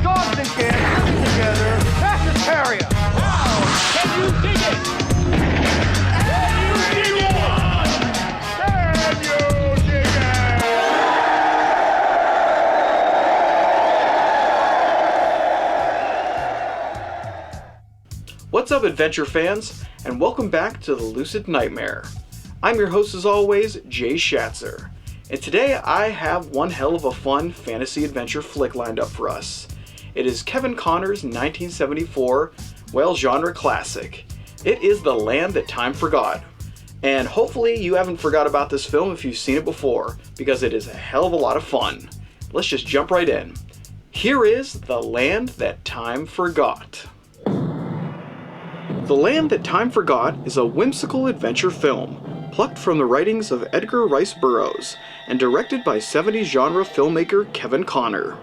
Dogs and cats living together. Vegetarian. Wow! Can you dig it? Can you dig it? Can you dig it? What's up, adventure fans, and welcome back to the Lucid Nightmare. I'm your host as always, Jay Schatzer, and today I have one hell of a fun fantasy adventure flick lined up for us. It is Kevin Conner's 1974, genre classic. It is The Land That Time Forgot. And hopefully you haven't forgot about this film if you've seen it before, because it is a hell of a lot of fun. Let's just jump right in. Here is The Land That Time Forgot. The Land That Time Forgot is a whimsical adventure film, plucked from the writings of Edgar Rice Burroughs, and directed by 70s genre filmmaker Kevin Conner.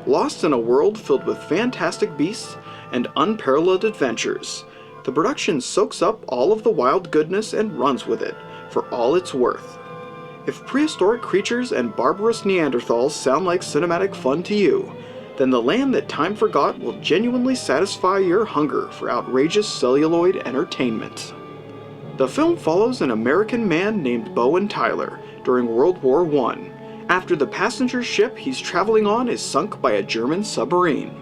Lost in a world filled with fantastic beasts and unparalleled adventures, the production soaks up all of the wild goodness and runs with it for all it's worth. If prehistoric creatures and barbarous Neanderthals sound like cinematic fun to you, then The Land That Time Forgot will genuinely satisfy your hunger for outrageous celluloid entertainment. The film follows an American man named Bowen Tyler during World War I, after the passenger ship he's traveling on is sunk by a German submarine.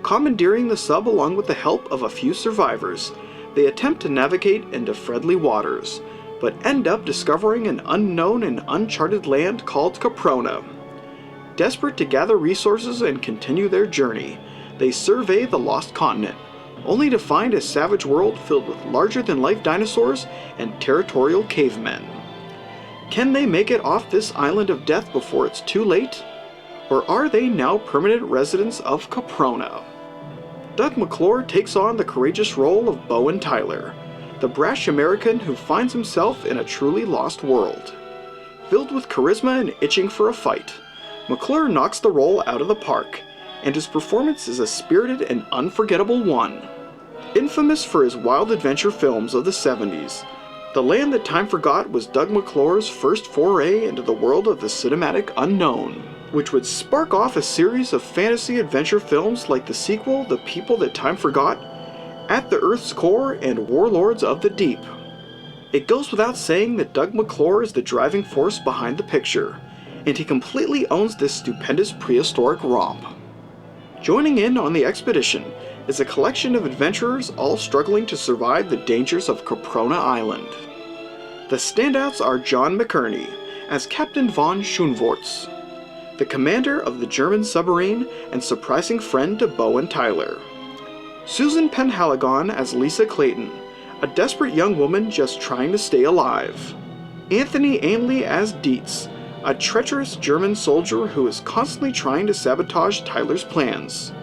Commandeering the sub along with the help of a few survivors, they attempt to navigate into friendly waters, but end up discovering an unknown and uncharted land called Caprona. Desperate to gather resources and continue their journey, they survey the lost continent, only to find a savage world filled with larger-than-life dinosaurs and territorial cavemen. Can they make it off this island of death before it's too late? Or are they now permanent residents of Caprona? Doug McClure takes on the courageous role of Bowen Tyler, the brash American who finds himself in a truly lost world. Filled with charisma and itching for a fight, McClure knocks the role out of the park, and his performance is a spirited and unforgettable one. Infamous for his wild adventure films of the 70s, The Land That Time Forgot was Doug McClure's first foray into the world of the cinematic unknown, which would spark off a series of fantasy adventure films like the sequel The People That Time Forgot, At the Earth's Core, and Warlords of the Deep. It goes without saying that Doug McClure is the driving force behind the picture, and he completely owns this stupendous prehistoric romp. Joining in on the expedition is a collection of adventurers all struggling to survive the dangers of Caprona Island. The standouts are John McCurney as Captain von Schoenvorts, the commander of the German submarine and surprising friend to Bowen Tyler. Susan Penhaligon as Lisa Clayton, a desperate young woman just trying to stay alive. Anthony Ainley as Dietz, a treacherous German soldier who is constantly trying to sabotage Tyler's plans.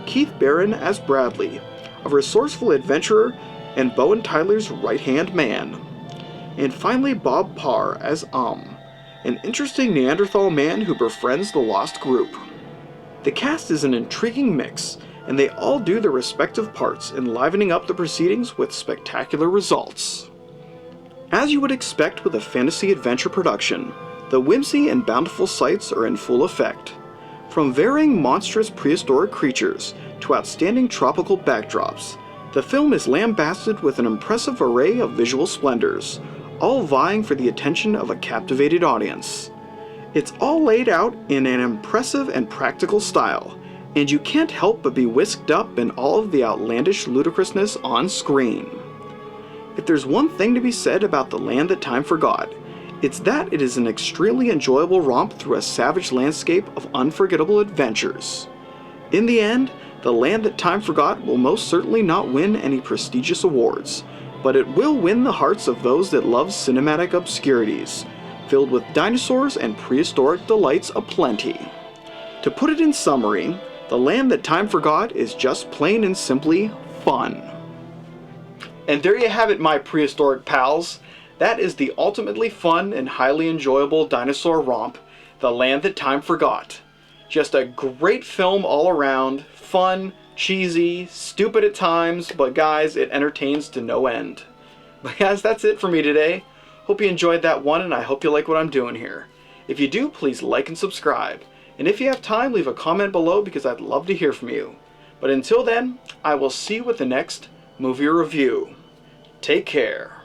Keith Barron as Bradley, a resourceful adventurer and Bowen Tyler's right-hand man. And finally Bob Parr as an interesting Neanderthal man who befriends the lost group. The cast is an intriguing mix, and they all do their respective parts, enlivening up the proceedings with spectacular results. As you would expect with a fantasy adventure production, the whimsy and bountiful sights are in full effect. From varying monstrous prehistoric creatures to outstanding tropical backdrops, the film is lambasted with an impressive array of visual splendors, all vying for the attention of a captivated audience. It's all laid out in an impressive and practical style, and you can't help but be whisked up in all of the outlandish ludicrousness on screen. If there's one thing to be said about The Land That Time Forgot, it's that it is an extremely enjoyable romp through a savage landscape of unforgettable adventures. In the end, The Land That Time Forgot will most certainly not win any prestigious awards, but it will win the hearts of those that love cinematic obscurities, filled with dinosaurs and prehistoric delights aplenty. To put it in summary, The Land That Time Forgot is just plain and simply fun. And there you have it, my prehistoric pals. That is the ultimately fun and highly enjoyable dinosaur romp, The Land That Time Forgot. Just a great film all around, fun, cheesy, stupid at times, but guys, it entertains to no end. But guys, that's it for me today. Hope you enjoyed that one, and I hope you like what I'm doing here. If you do, please like and subscribe. And if you have time, leave a comment below because I'd love to hear from you. But until then, I will see you with the next movie review. Take care.